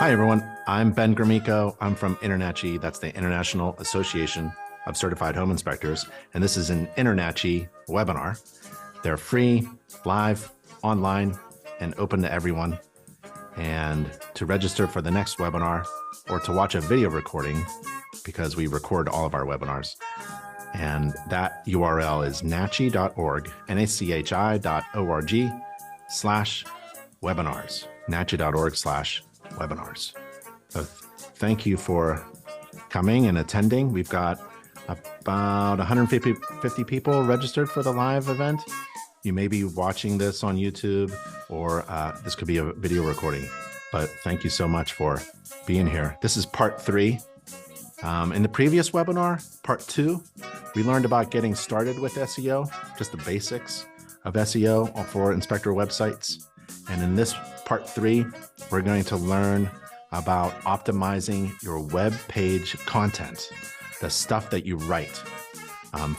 Hi, everyone. I'm Ben Gromicko. I'm from INTERNACHI. That's the International Association of Certified Home Inspectors. And this is an INTERNACHI webinar. They're free, live, online, and open to everyone. And to register for the next webinar or to watch a video recording, because we record all of our webinars, and that URL is nachi.org, nachi.org/webinars, nachi.org/webinars. So thank you for coming and attending. We've got about 150 people registered for the live event. You may be watching this on YouTube, or this could be a video recording, but thank you so much for being here. This is part 3. In the previous webinar, part 2, we learned about getting started with SEO, just the basics of SEO for inspector websites. And in this part 3, we're going to learn about optimizing your web page content, the stuff that you write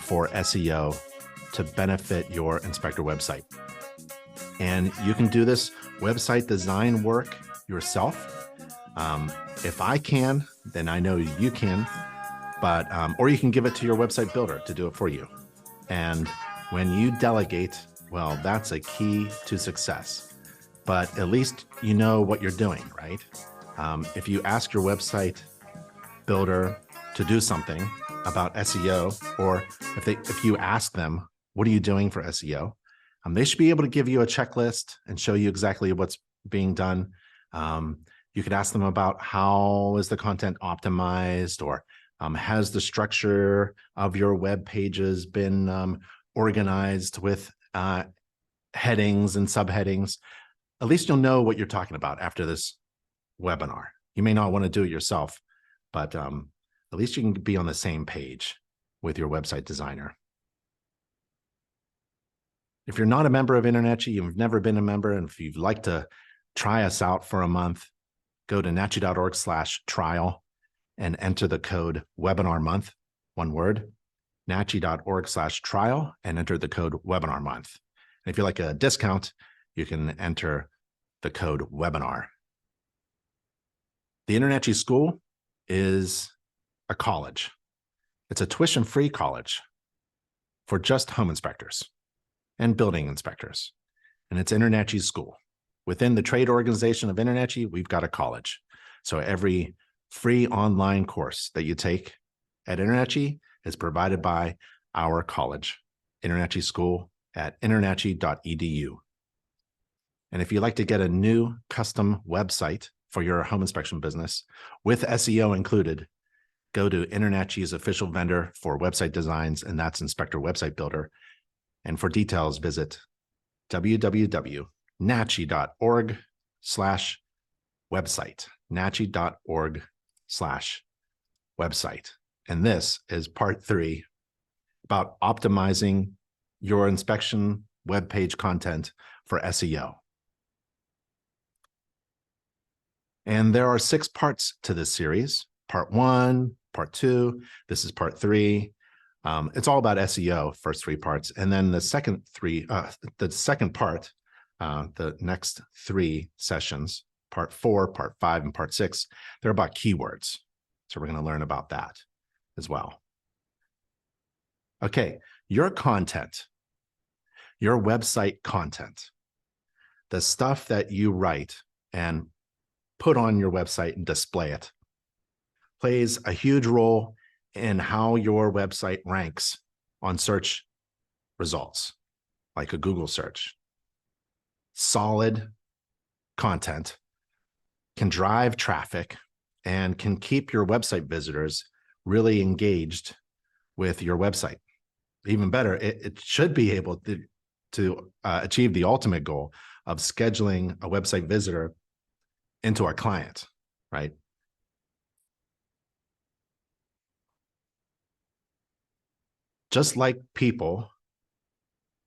for SEO to benefit your inspector website. And you can do this website design work yourself. If I can, then I know you can, but or you can give it to your website builder to do it for you. And when you delegate, well, that's a key to success. But at least you know what you're doing, right? If you ask your website builder to do something about SEO, or if you ask them, what are you doing for SEO? They should be able to give you a checklist and show you exactly what's being done. You could ask them about how is the content optimized, or has the structure of your web pages been organized with headings and subheadings. At least you'll know what you're talking about after this webinar. You may not want to do it yourself, but at least you can be on the same page with your website designer. If you're not a member of INTERNACHI, you've never been a member, and if you'd like to try us out for a month, go to nachi.org/trial and enter the code webinarmonth, one word, nachi.org/trial, and enter the code webinarmonth. And if you like a discount, you can enter the code webinar. The INTERNACHI School is a college. It's a tuition-free college for just home inspectors and building inspectors. And it's INTERNACHI School. Within the trade organization of INTERNACHI, we've got a college. So every free online course that you take at INTERNACHI is provided by our college, INTERNACHI School at internachi.edu. And if you'd like to get a new custom website for your home inspection business with SEO included, go to INTERNACHI's official vendor for website designs, and that's Inspector Website Builder. And for details, visit www.nachi.org/website, nachi.org/website. And this is part 3 about optimizing your inspection web page content for SEO. And there are 6 parts to this series. Part 1, part 2, this is part 3. It's all about SEO, first 3 parts. And then the second part, the next 3 sessions, part 4, part 5, and part 6, they're about keywords. So we're going to learn about that as well. Okay, your content, your website content, the stuff that you write and put on your website and display it, plays a huge role in how your website ranks on search results, like a Google search. Solid content can drive traffic and can keep your website visitors really engaged with your website. Even better, it should be able to achieve the ultimate goal of scheduling a website visitor into a client, right? Just like people,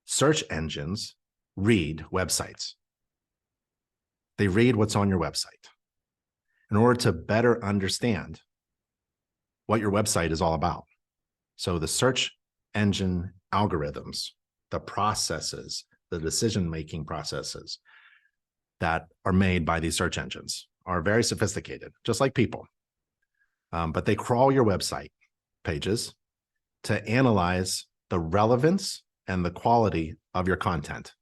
search engines read websites. They read what's on your website in order to better understand what your website is all about. So the search engine algorithms, the processes, the decision-making processes that are made by these search engines are very sophisticated, just like people. But they crawl your website pages to analyze the relevance and the quality of your content.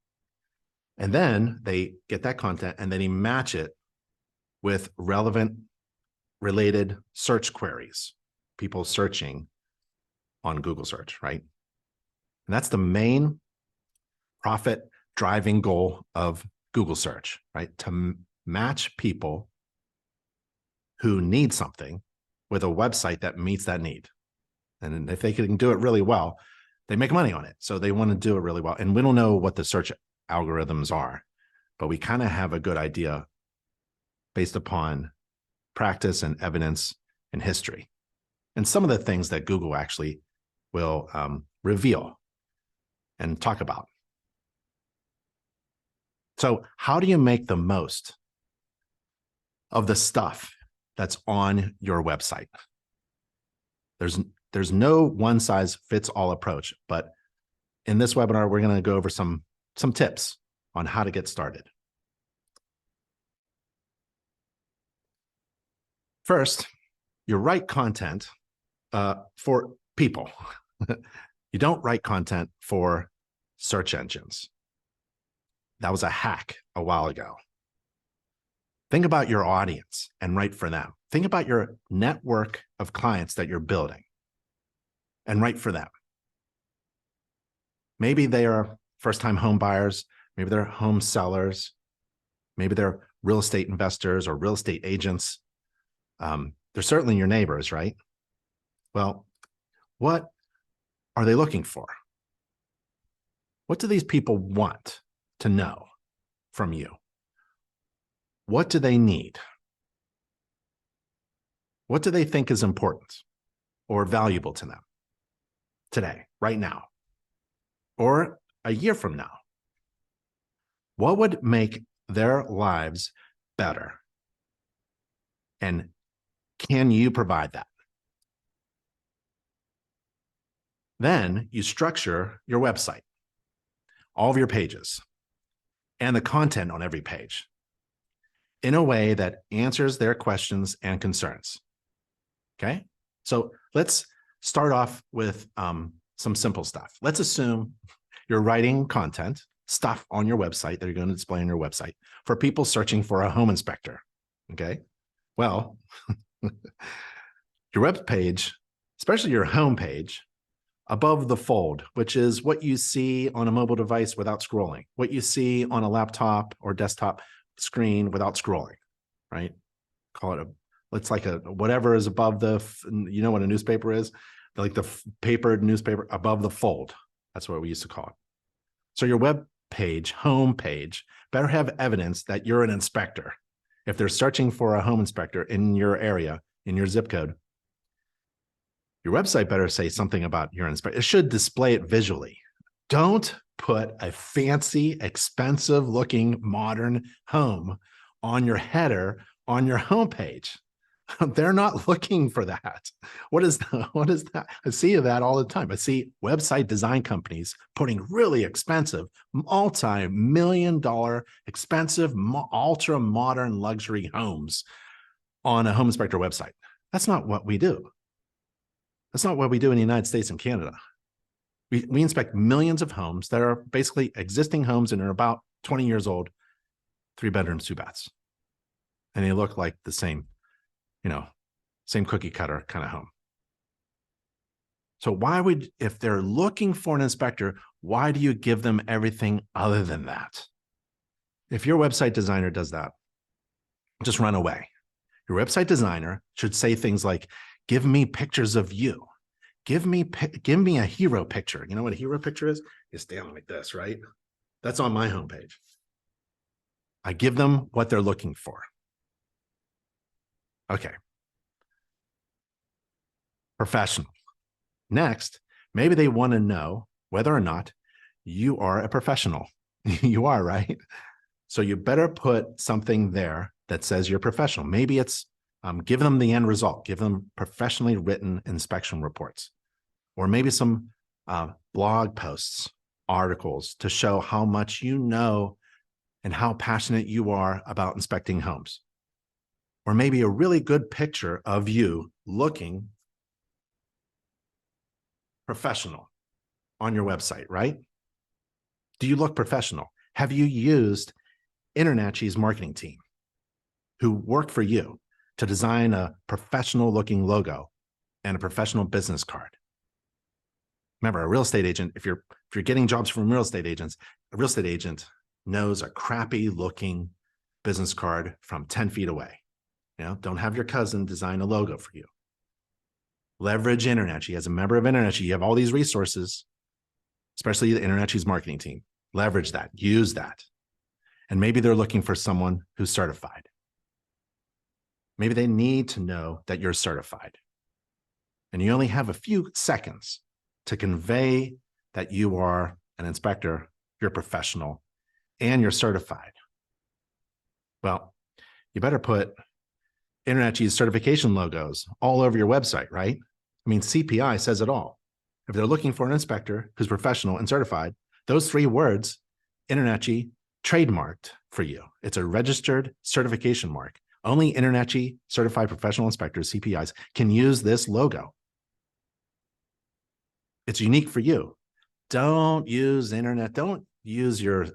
And then they get that content and then they match it with relevant related search queries, people searching on Google search, right? And that's the main profit driving goal of Google search, right? To match people who need something with a website that meets that need. And if they can do it really well, they make money on it. So they want to do it really well. And we don't know what the search algorithms are, but we kind of have a good idea based upon practice and evidence and history. And some of the things that Google actually will reveal and talk about. So how do you make the most of the stuff that's on your website? There's no one size fits all approach, but in this webinar, we're going to go over some tips on how to get started. First, you write content for people. You don't write content for search engines. That was a hack a while ago. Think about your audience and write for them. Think about your network of clients that you're building and write for them. Maybe they are first-time home buyers. Maybe they're home sellers. Maybe they're real estate investors or real estate agents. They're certainly your neighbors, right? Well, what are they looking for? What do these people want to know from you? What do they need? What do they think is important or valuable to them today, right now, or a year from now? What would make their lives better? And can you provide that? Then you structure your website, all of your pages, and the content on every page in a way that answers their questions and concerns. Okay? So let's start off with some simple stuff. Let's assume you're writing content, stuff on your website that you're going to display on your website for people searching for a home inspector. Okay? Well, your web page, especially your home page, above the fold, which is what you see on a mobile device without scrolling, what you see on a laptop or desktop screen without scrolling, right? Call it it's like a, whatever is above the, you know what a newspaper is? Like the papered newspaper above the fold. That's what we used to call it. So your web page, home page, better have evidence that you're an inspector. If they're searching for a home inspector in your area, in your zip code, your website better say something about your inspector. It should display it visually. Don't put a fancy, expensive looking modern home on your header on your homepage. They're not looking for that. What is that? I see that all the time. I see website design companies putting really expensive, multi-million-dollar, expensive, ultra modern luxury homes on a home inspector website. That's not what we do. That's not what we do in the United States and Canada. We inspect millions of homes that are basically existing homes and are about 20 years old, 3 bedrooms, 2 baths. And they look like the same, same cookie cutter kind of home. So why would, if they're looking for an inspector, why do you give them everything other than that? If your website designer does that, just run away. Your website designer should say things like, give me pictures of you. Give me a hero picture. You know what a hero picture is? It's down like this, right? That's on my homepage. I give them what they're looking for. Okay. Professional. Next, maybe they want to know whether or not you are a professional. You are, right? So you better put something there that says you're professional. Maybe it's give them the end result. Give them professionally written inspection reports, or maybe some blog posts, articles to show how much you know and how passionate you are about inspecting homes. or maybe a really good picture of you looking professional on your website, right? Do you look professional? Have you used InterNACHI's marketing team who work for you to design a professional looking logo and a professional business card? Remember, a real estate agent, if you're getting jobs from real estate agents, a real estate agent knows a crappy looking business card from 10 feet away. Don't have your cousin design a logo for you. Leverage InterNACHI. As a member of InterNACHI, you have all these resources, especially the InterNACHI's marketing team. Leverage that, use that. And maybe they're looking for someone who's certified. Maybe they need to know that you're certified. And you only have a few seconds to convey that you are an inspector, you're professional, and you're certified. Well, you better put InterNACHI's certification logos all over your website, right? I mean, CPI says it all. If they're looking for an inspector who's professional and certified, those 3 words, InterNACHI trademarked for you. It's a registered certification mark. Only InterNACHI certified professional inspectors, CPIs, can use this logo. It's unique for you. Don't use don't use your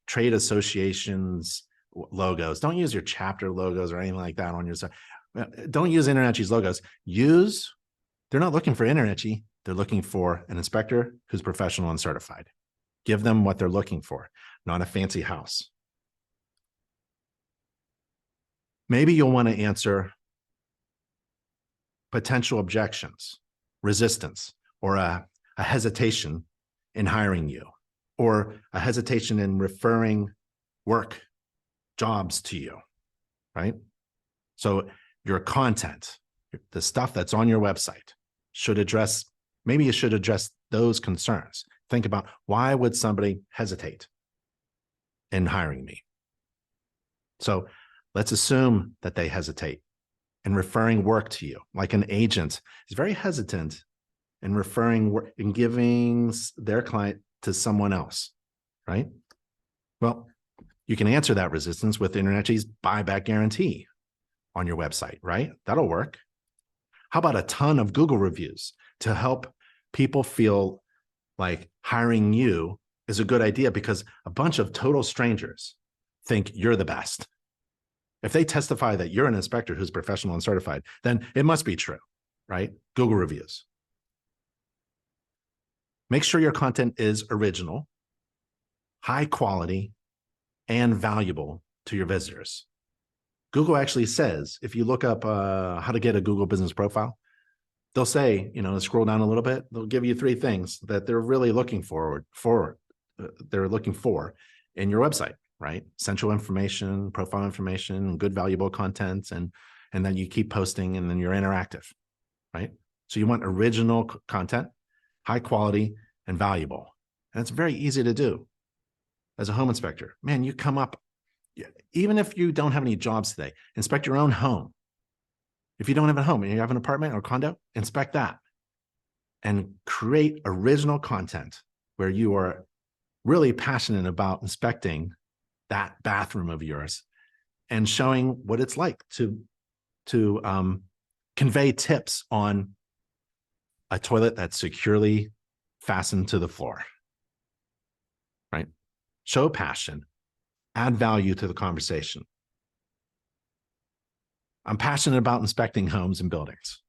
trade associations logos. Don't use your chapter logos or anything like that on your site. Don't use InterNACHI's logos. They're not looking for InterNACHI. They're looking for an inspector who's professional and certified. Give them what they're looking for, not a fancy house. Maybe you'll want to answer potential objections, resistance, or a hesitation in hiring you, or a hesitation in referring work, jobs to you, right? So your content, the stuff that's on your website maybe you should address those concerns. Think about, why would somebody hesitate in hiring me? So let's assume that they hesitate in referring work to you. Like an agent is very hesitant in referring work and giving their client to someone else, right? Well, you can answer that resistance with InterNACHI's buyback guarantee on your website, right? That'll work. How about a ton of Google reviews to help people feel like hiring you is a good idea because a bunch of total strangers think you're the best. If they testify that you're an inspector who's professional and certified, then it must be true, right? Google reviews. Make sure your content is original, high quality, and valuable to your visitors. Google actually says, if you look up how to get a Google business profile, they'll say, scroll down a little bit, they'll give you 3 things that they're really looking for in your website, right? Central information, profile information, good valuable content, and then you keep posting and then you're interactive, right? So you want original content, high quality, and valuable. And it's very easy to do as a home inspector. Man, you come up, even if you don't have any jobs today, inspect your own home. If you don't have a home and you have an apartment or condo, inspect that and create original content where you are really passionate about inspecting that bathroom of yours and showing what it's like to convey tips on a toilet that's securely fastened to the floor, right? Show passion, add value to the conversation. I'm passionate about inspecting homes and buildings,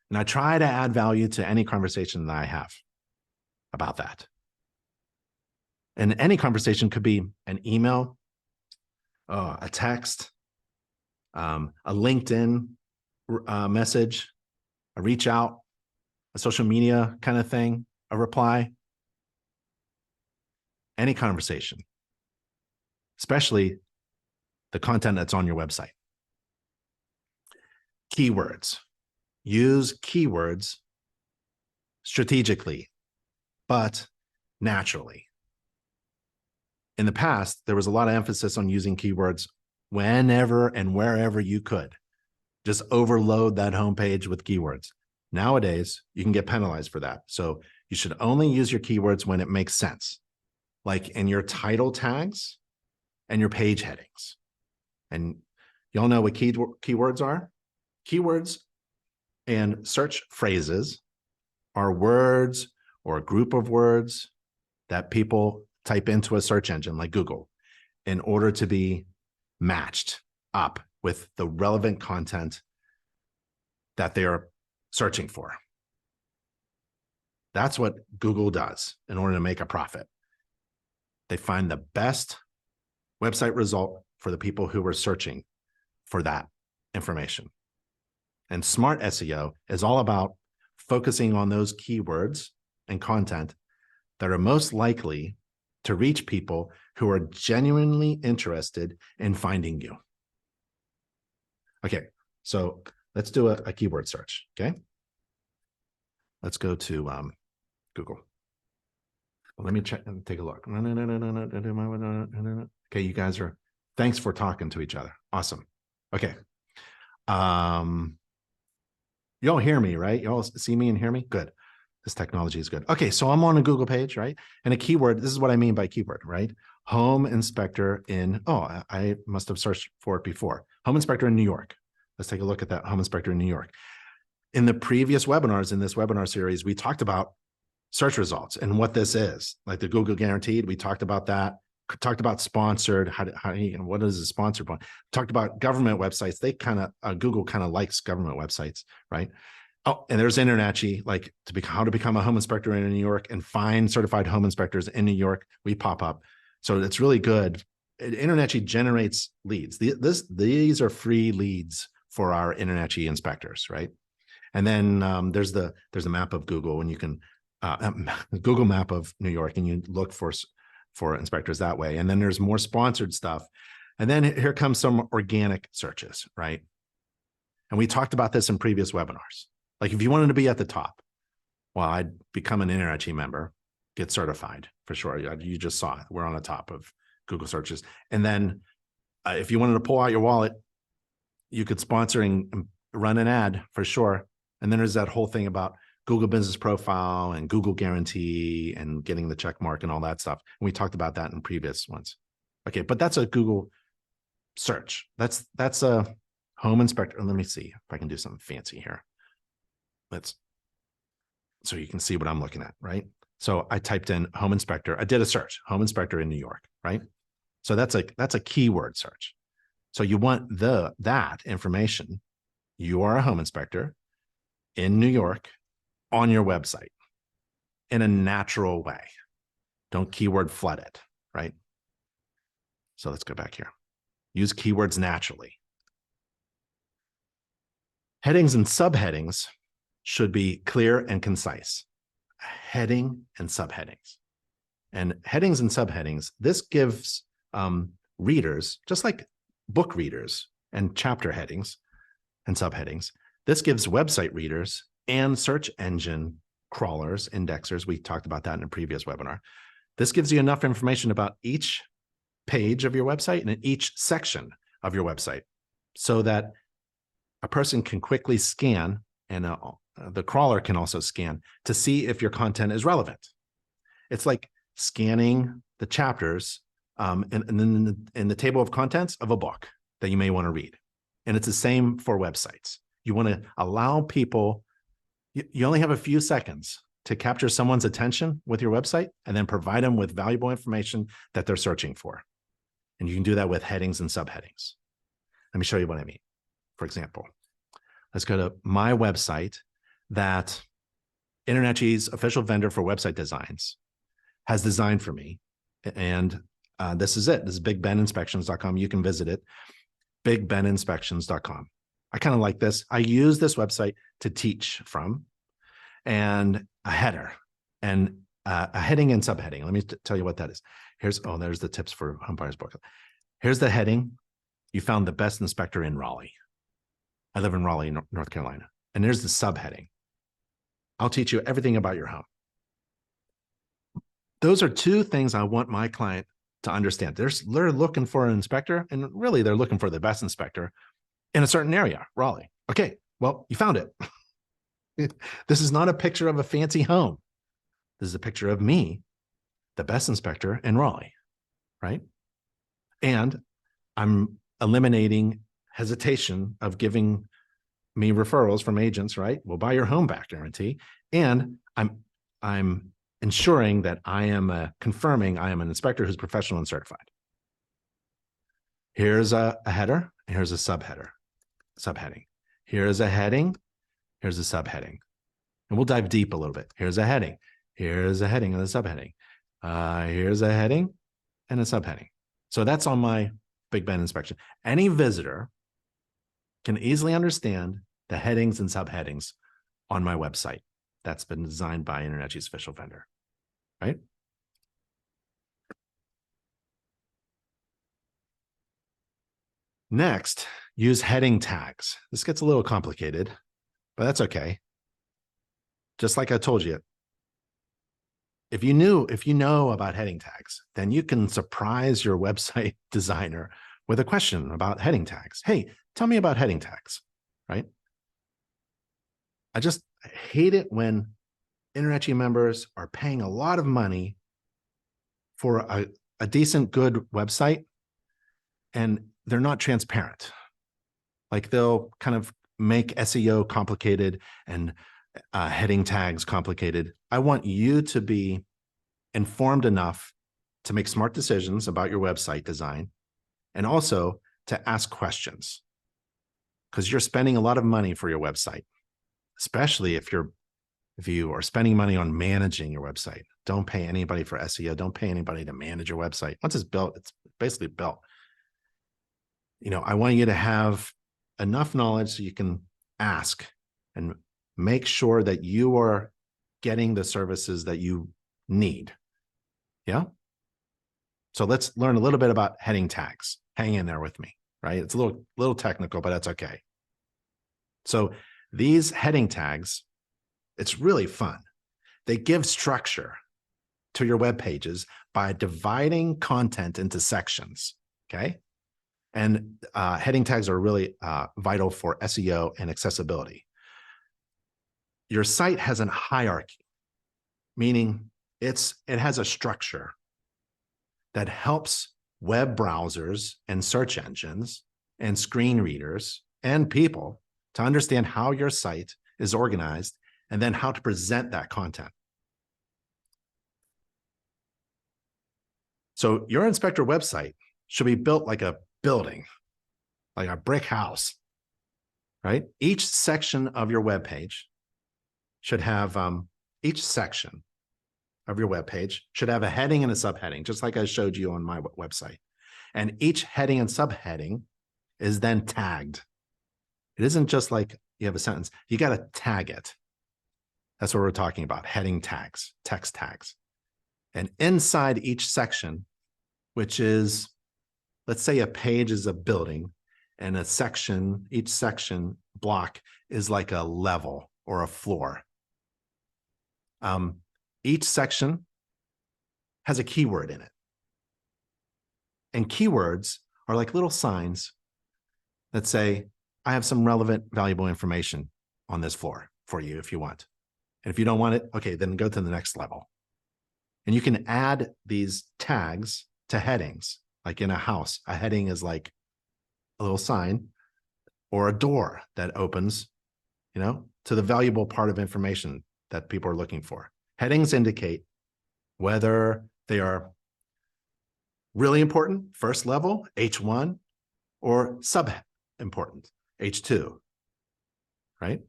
and I try to add value to any conversation that I have about that. And any conversation could be an email, a text, a LinkedIn message, a reach out, a social media kind of thing, a reply, any conversation, especially the content that's on your website. Keywords. Use keywords strategically, but naturally. In the past, there was a lot of emphasis on using keywords whenever and wherever you could. Just overload that homepage with keywords. Nowadays, you can get penalized for that. So you should only use your keywords when it makes sense, like in your title tags and your page headings. And Y'all know what keywords are? Keywords and search phrases are words or a group of words that people type into a search engine like Google in order to be matched up with the relevant content that they are searching for. That's what Google does in order to make a profit. They find the best website result for the people who are searching for that information. And smart SEO is all about focusing on those keywords and content that are most likely to reach people who are genuinely interested in finding you. Okay, so let's do a keyword search, okay? Let's go to Google. Let me check and take a look. Okay, you guys are, thanks for talking to each other. Awesome. Okay. Y'all hear me, right? Y'all see me and hear me? Good. This technology is good. Okay, so I'm on a Google page, right? And a keyword, this is what I mean by keyword, right? Home inspector in, oh, I must have searched for it before. Home inspector in New York. Let's take a look at that home inspector in New York. In the previous webinars, in this webinar series, we talked about search results and what this is, like the Google guaranteed. We talked about that, talked about sponsored, what is a sponsored one? Talked about government websites. They kind of, Google kind of likes government websites, right? Oh, and there's InterNACHI, like how to become a home inspector in New York and find certified home inspectors in New York. We pop up. So it's really good. InterNACHI generates leads. These are free leads for our InterNACHI inspectors, right? And then there's a map of Google, and you can Google map of New York, and you look for inspectors that way. And then there's more sponsored stuff. And then here comes some organic searches, right? And we talked about this in previous webinars. Like if you wanted to be at the top, well, I'd become an InterNACHI member, get certified for sure. You just saw it. We're on the top of Google searches. And then if you wanted to pull out your wallet, you could sponsor and run an ad for sure. And then there's that whole thing about Google Business Profile and Google Guarantee and getting the check mark and all that stuff. And we talked about that in previous ones. Okay, but that's a Google search. That's a home inspector. Let me see if I can do something fancy here. So you can see what I'm looking at, right? So I typed in home inspector. I did a search, home inspector in New York, right? So that's a keyword search. So you want that information. You are a home inspector in New York on your website in a natural way. Don't keyword flood it, right? So let's go back here. Use keywords naturally. Headings and subheadings should be clear and concise. Heading and subheadings. And headings and subheadings, this gives readers, just like book readers and chapter headings and subheadings, this gives website readers and search engine crawlers, indexers, we talked about that in a previous webinar. This gives you enough information about each page of your website and each section of your website so that a person can quickly scan, and the crawler can also scan to see if your content is relevant. It's like scanning the chapters and then in the table of contents of a book that you may want to read. And it's the same for websites. You want to allow people, you only have a few seconds to capture someone's attention with your website and then provide them with valuable information that they're searching for. And you can do that with headings and subheadings. Let me show you what I mean. For example, let's go to my website that InterNACHI's official vendor for website designs has designed for me. And this is it. This is bigbeninspections.com. You can visit it, bigbeninspections.com. I kind of like this. I use this website to teach from, and a header and a heading and subheading. Let me tell you what that is. There's the tips for home buyers book. Here's the heading. You found the best inspector in Raleigh. I live in Raleigh, North Carolina. And there's the subheading. I'll teach you everything about your home. Those are two things I want my client to understand. They're looking for an inspector, and really they're looking for the best inspector in a certain area, Raleigh. Okay, well, you found it. This is not a picture of a fancy home. This is a picture of me, the best inspector in Raleigh, right? And I'm eliminating hesitation of giving me referrals from agents, right? We'll buy your home back guarantee. And I'm ensuring that I am confirming I am an inspector who's professional and certified. Here's a header, and here's a subheading. Here's a heading, here's a subheading. And we'll dive deep a little bit. Here's a heading and a subheading. Here's a heading and a subheading. So that's on my Big Ben inspection. Any visitor can easily understand the headings and subheadings on my website. That's been designed by InterNetGee's official vendor, right? Next, use heading tags. This gets a little complicated, but that's okay. Just like I told you, if you know about heading tags, then you can surprise your website designer with a question about heading tags. Hey, tell me about heading tags, right? I just hate it when InterNetGee members are paying a lot of money for a decent, good website, and they're not transparent. Like they'll kind of make SEO complicated and heading tags complicated. I want you to be informed enough to make smart decisions about your website design, and also to ask questions, because you're spending a lot of money for your website, especially if you are spending money on managing your website. Don't pay anybody for SEO. Don't pay anybody to manage your website. Once it's built, it's basically built. I want you to have enough knowledge so you can ask and make sure that you are getting the services that you need. Yeah. So let's learn a little bit about heading tags. Hang in there with me, right? It's a little technical, but that's okay. So these heading tags, it's really fun. They give structure to your web pages by dividing content into sections, okay? And heading tags are really vital for SEO and accessibility. Your site has a hierarchy, meaning it has a structure that helps web browsers and search engines and screen readers and people to understand how your site is organized and then how to present that content. So your inspector website should be built like a building, like a brick house, right? Each section of your web page should have each section of your web page should have a heading and a subheading, just like I showed you on my website. And each heading and subheading is then tagged. It isn't just like you have a sentence. You got to tag it. That's what we're talking about, heading tags, text tags. And inside each section, which is, let's say a page is a building, and each section block is like a level or a floor. Each section has a keyword in it. And keywords are like little signs that say, I have some relevant, valuable information on this floor for you if you want. And if you don't want it, okay, then go to the next level. And you can add these tags to headings. Like in a house, a heading is like a little sign or a door that opens, to the valuable part of information that people are looking for. Headings indicate whether they are really important, first level, H1, or sub-important, H2, right?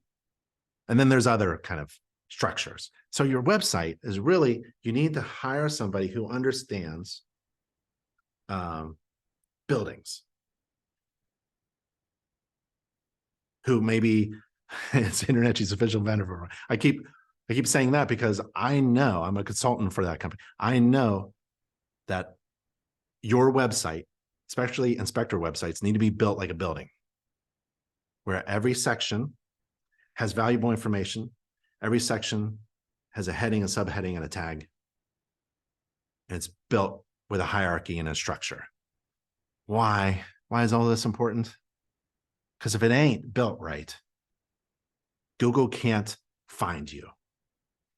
And then there's other kind of structures. So your website is really, you need to hire somebody who understands buildings, who maybe it's InterNetGee's official vendor. I keep saying that because I know I'm a consultant for that company. I know that your website, especially inspector websites, need to be built like a building, where every section has valuable information. Every section has a heading, a subheading, and a tag. And it's built with a hierarchy and a structure. Why? Why is all this important? Because if it ain't built right, Google can't find you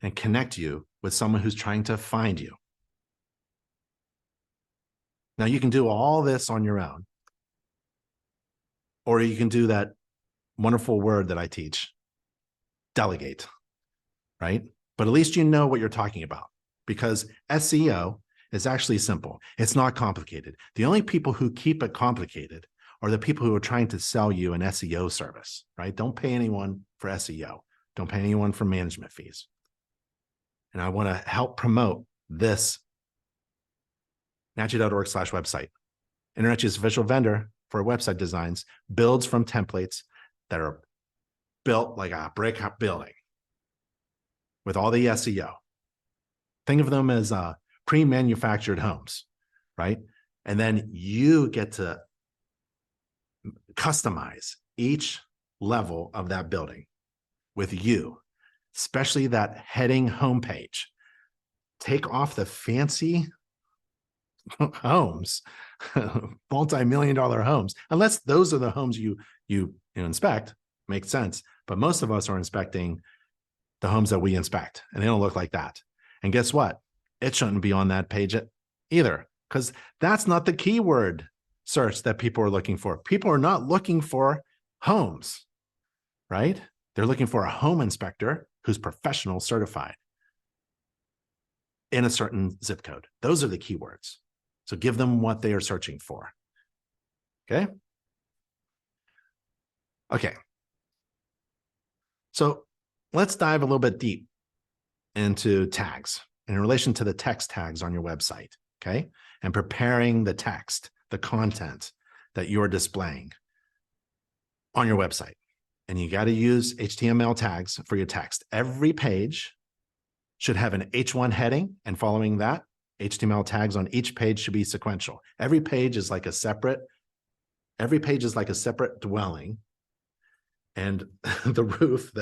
and connect you with someone who's trying to find you. Now, you can do all this on your own, Or you can do that wonderful word that I teach, delegate, right? But at least you know what you're talking about, because SEO is actually simple. It's not complicated. The only people who keep it complicated are the people who are trying to sell you an SEO service, right? Don't pay anyone for SEO. Don't pay anyone for management fees. And I want to help promote this Nachi.org/website. Internet's official vendor for website designs builds from templates that are built like a brick building with all the SEO. Think of them as pre-manufactured homes, right? And then you get to customize each level of that building with you, especially that heading homepage. Take off the fancy homes, multi-million-dollar homes, unless those are the homes you inspect, makes sense. But most of us are inspecting the homes that we inspect, and they don't look like that. And guess what? It shouldn't be on that page either, because that's not the keyword search that people are looking for. People are not looking for homes, right? They're looking for a home inspector who's professional certified in a certain zip code. Those are the keywords. So give them what they are searching for. Okay. Okay. So let's dive a little bit deep into tags in relation to the text tags on your website. Okay. And preparing the text, the content that you're displaying on your website. And you got to use HTML tags for your text. Every page should have an H1 heading, and following that, HTML tags on each page should be sequential. Every page is like a separate dwelling, and the roof,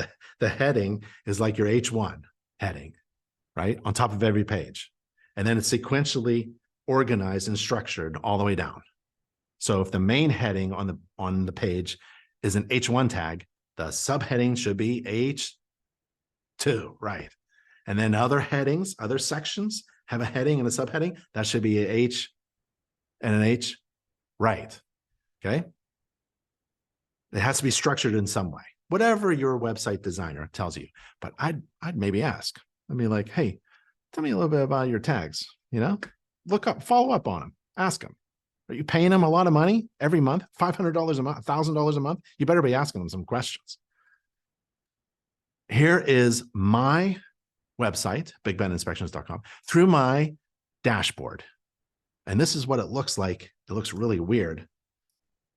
the heading is like your H1 heading, right? On top of every page. And then it's sequentially organized and structured all the way down. So if the main heading on the page is an H1 tag, the subheading should be H2, right? And then other headings, other sections have a heading and a subheading. That should be an H and an H, right? Okay. It has to be structured in some way, whatever your website designer tells you. But I'd maybe ask. I'd be like, hey, tell me a little bit about your tags. Follow up on them. Ask them. Are you paying them a lot of money every month? $500 a month, $1,000 a month? You better be asking them some questions. Here is my website, bigbeninspections.com, through my dashboard. And this is what it looks like. It looks really weird.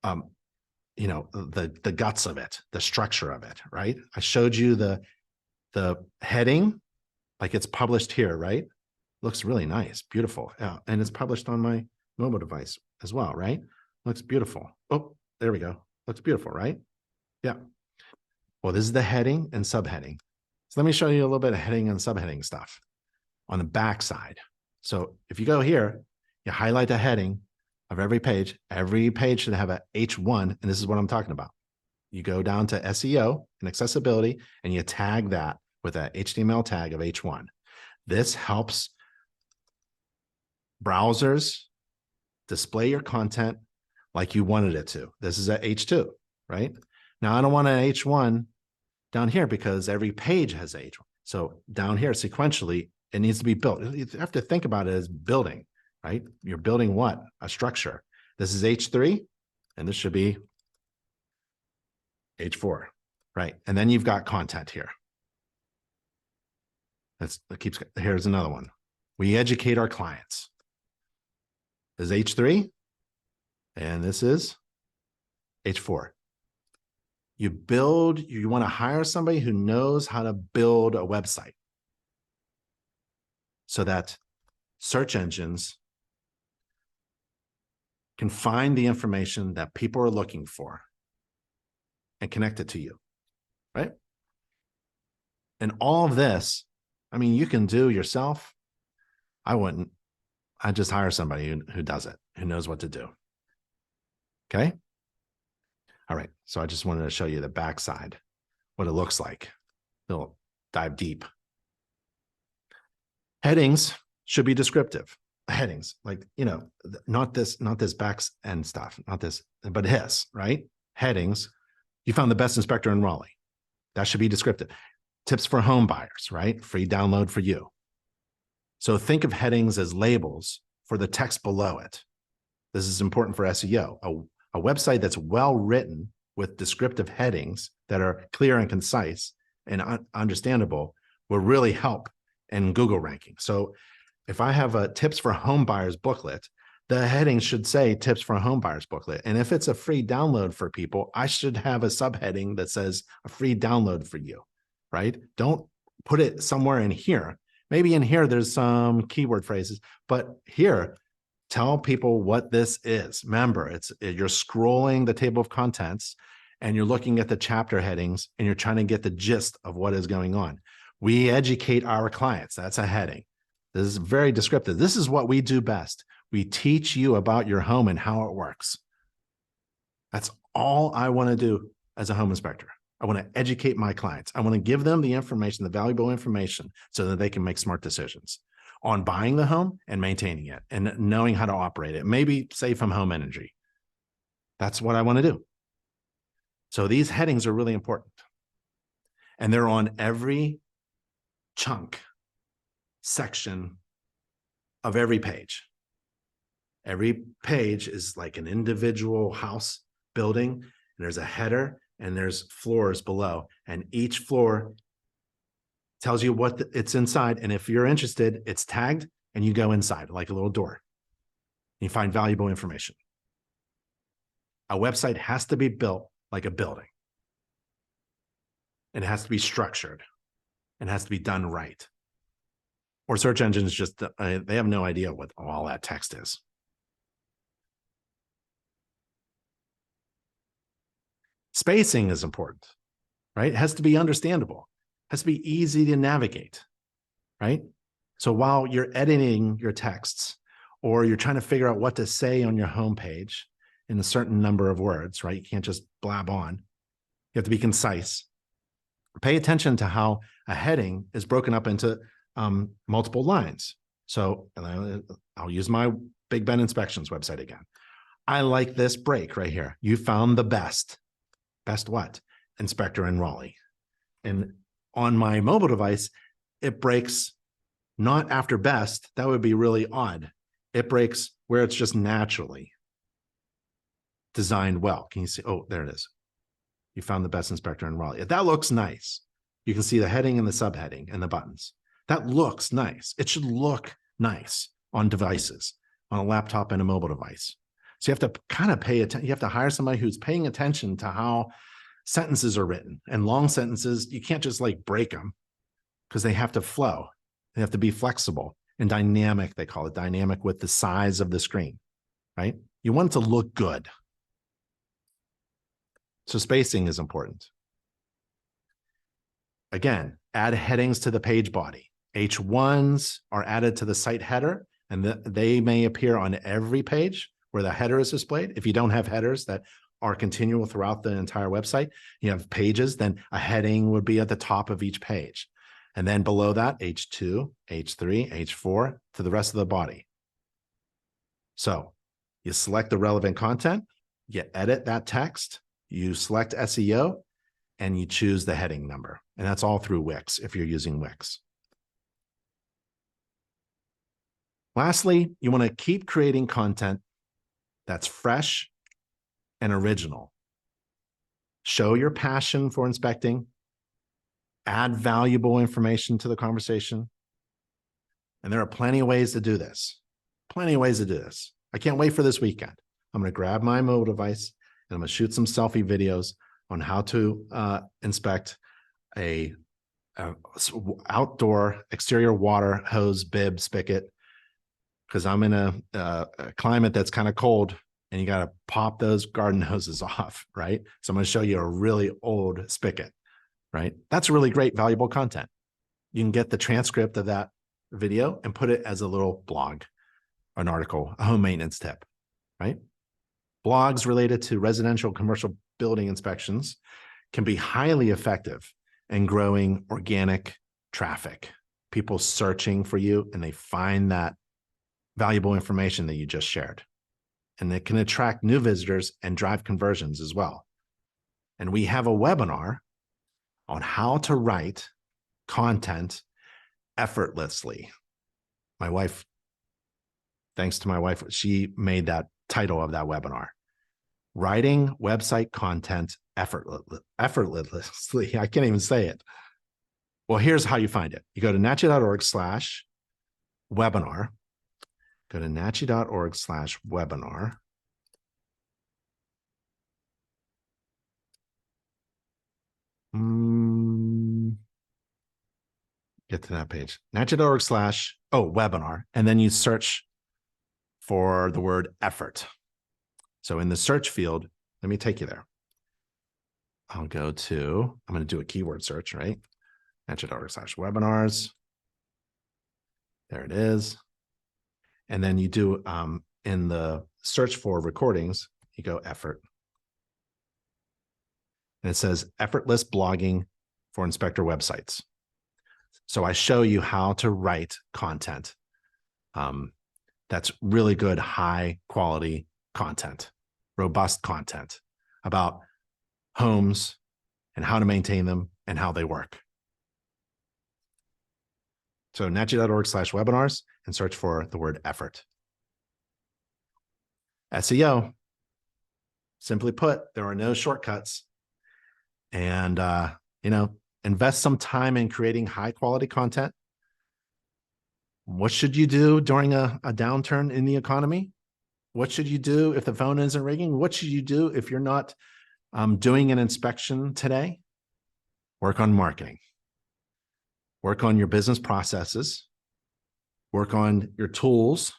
The guts of it, the structure of it, right? I showed you the heading, like it's published here, right? Looks really nice, beautiful. Yeah, and it's published on my mobile device as well, right? Looks beautiful. Oh, there we go. Looks beautiful, right? Yeah. Well, this is the heading and subheading. So let me show you a little bit of heading and subheading stuff on the back side. So if you go here, you highlight the heading of every page. Every page should have a H1, and this is what I'm talking about. You go down to SEO and accessibility, and you tag that with an HTML tag of H1. This helps browsers display your content like you wanted it to. This is a H2, right? Now, I don't want an H1 down here because every page has H1. So down here, sequentially, it needs to be built. You have to think about it as building, right? You're building what? A structure. This is H3, and this should be H4, right? And then you've got content here. Here's another one. We educate our clients. This is H3, and this is H4. You want to hire somebody who knows how to build a website so that search engines can find the information that people are looking for and connect it to you, right? And all of this, I mean, you can do yourself. I wouldn't. I'd just hire somebody who does it, who knows what to do. Okay? All right, so I just wanted to show you the backside, what it looks like. We'll dive deep. Headings should be descriptive. Headings, like, not this backs end stuff, not this, but his, right? headings. You found the best inspector in Raleigh. That should be descriptive. Tips for home buyers, right? Free download for you. So think of headings as labels for the text below it. This is important for SEO. A website that's well written with descriptive headings that are clear and concise and understandable will really help in Google ranking. So if I have a tips for home buyers booklet, the heading should say tips for a home buyers booklet. And if it's a free download for people, I should have a subheading that says a free download for you, right? Don't put it somewhere in here. Maybe in here, there's some keyword phrases, but here, tell people what this is. Remember, you're scrolling the table of contents and you're looking at the chapter headings and you're trying to get the gist of what is going on. We educate our clients. That's a heading. This is very descriptive. This is what we do best. We teach you about your home and how it works. That's all I want to do as a home inspector. I want to educate my clients. I want to give them the information, the valuable information, so that they can make smart decisions on buying the home and maintaining it and knowing how to operate it. Maybe save from home energy. That's what I want to do. So these headings are really important. And they're on every chunk, section of every page. Every page is like an individual house building, and there's a header and there's floors below, and each floor tells you what it's inside. And if you're interested, it's tagged and you go inside like a little door. You find valuable information. A website has to be built like a building. It has to be structured and has to be done right. Or search engines just, they have no idea what all that text is. Spacing is important, right? It has to be understandable. It has to be easy to navigate, right? So while you're editing your texts or you're trying to figure out what to say on your homepage in a certain number of words, right? You can't just blab on. You have to be concise. Pay attention to how a heading is broken up into multiple lines. So I'll use my Big Ben Inspections website again. I like this break right here. You found the best. Best what? Inspector in Raleigh. And on my mobile device, it breaks not after best. That would be really odd. It breaks where it's just naturally designed well. Can you see? Oh, there it is. You found the best inspector in Raleigh. That looks nice. You can see the heading and the subheading and the buttons. That looks nice. It should look nice on devices, on a laptop and a mobile device. So you have to kind of pay attention. You have to hire somebody who's paying attention to how sentences are written. And long sentences, you can't just like break them because they have to flow. They have to be flexible and dynamic. They call it dynamic with the size of the screen, right? You want it to look good. So spacing is important. Again, add headings to the page body. H1s are added to the site header, and they may appear on every page where the header is displayed. If you don't have headers that are continual throughout the entire website, you have pages, then a heading would be at the top of each page. And then below that, H2, H3, H4 to the rest of the body. So you select the relevant content, you edit that text, you select SEO, and you choose the heading number. And that's all through Wix if you're using Wix. Lastly, you want to keep creating content that's fresh and original. Show your passion for inspecting, add valuable information to the conversation. And there are plenty of ways to do this. Plenty of ways to do this. I can't wait for this weekend. I'm going to grab my mobile device and I'm going to shoot some selfie videos on how to inspect a outdoor exterior water hose bib spigot, because I'm in a climate that's kind of cold and you got to pop those garden hoses off, right? So I'm going to show you a really old spigot, right? That's really great, valuable content. You can get the transcript of that video and put it as a little blog, an article, a home maintenance tip, right? Blogs related to residential commercial building inspections can be highly effective in growing organic traffic. People searching for you and they find that valuable information that you just shared. And it can attract new visitors and drive conversions as well. And we have a webinar on how to write content effortlessly. My wife, thanks to my wife, she made that title of that webinar. Writing website content effortlessly. I can't even say it. Well, here's how you find it. You go to nachi.org/webinar. Go to nachi.org/webinar. Get to that page. nachi.org/webinar. And then you search for the word effort. So in the search field, let me take you there. I'm going to do a keyword search, right? nachi.org/webinars. There it is. And then you do, in the search for recordings, you go effort. And it says effortless blogging for inspector websites. So I show you how to write content that's really good, high quality content, robust content about homes and how to maintain them and how they work. So nachi.org/webinars and search for the word effort. SEO, simply put, there are no shortcuts. And, invest some time in creating high quality content. What should you do during a downturn in the economy? What should you do if the phone isn't ringing? What should you do if you're not doing an inspection today? Work on marketing. Work on your business processes. Work on your tools.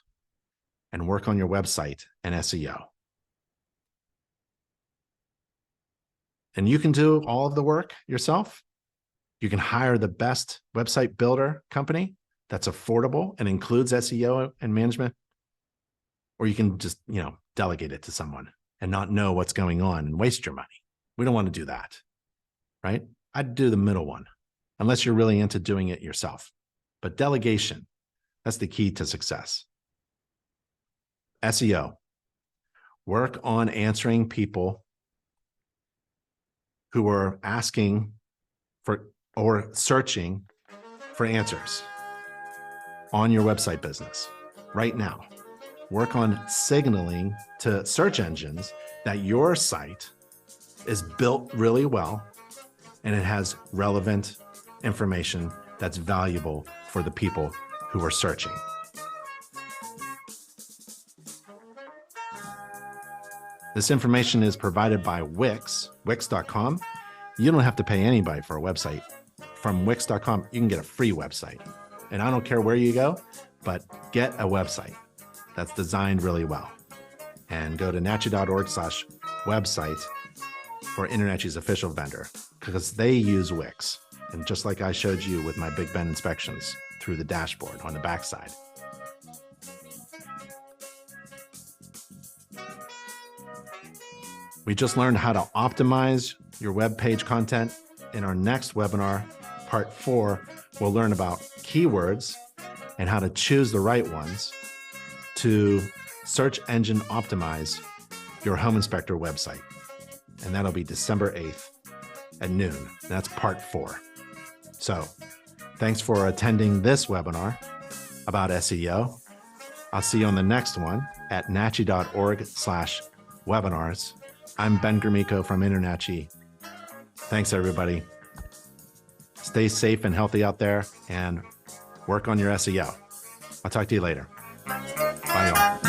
And work on your website and SEO. And you can do all of the work yourself. You can hire the best website builder company that's affordable and includes SEO and management. Or you can just, delegate it to someone and not know what's going on and waste your money. We don't want to do that, right? I'd do the middle one, unless you're really into doing it yourself. But delegation, that's the key to success. SEO, work on answering people who are asking for or searching for answers on your website business right now. Work on signaling to search engines that your site is built really well and it has relevant information that's valuable for the people who are searching. This information is provided by Wix, Wix.com. You don't have to pay anybody for a website. From Wix.com, you can get a free website. And I don't care where you go, but get a website that's designed really well. And go to nachi.org/website for InterNACHI's official vendor, because they use Wix. And just like I showed you with my Big Ben inspections through the dashboard on the backside. We just learned how to optimize your web page content. In our next webinar, part 4, we'll learn about keywords and how to choose the right ones to search engine optimize your home inspector website. And that'll be December 8th at noon. That's part 4. So thanks for attending this webinar about SEO. I'll see you on the next one at nachi.org/webinars. I'm Ben Gromicko from InterNACHI. Thanks, everybody. Stay safe and healthy out there and work on your SEO. I'll talk to you later. Bye, y'all.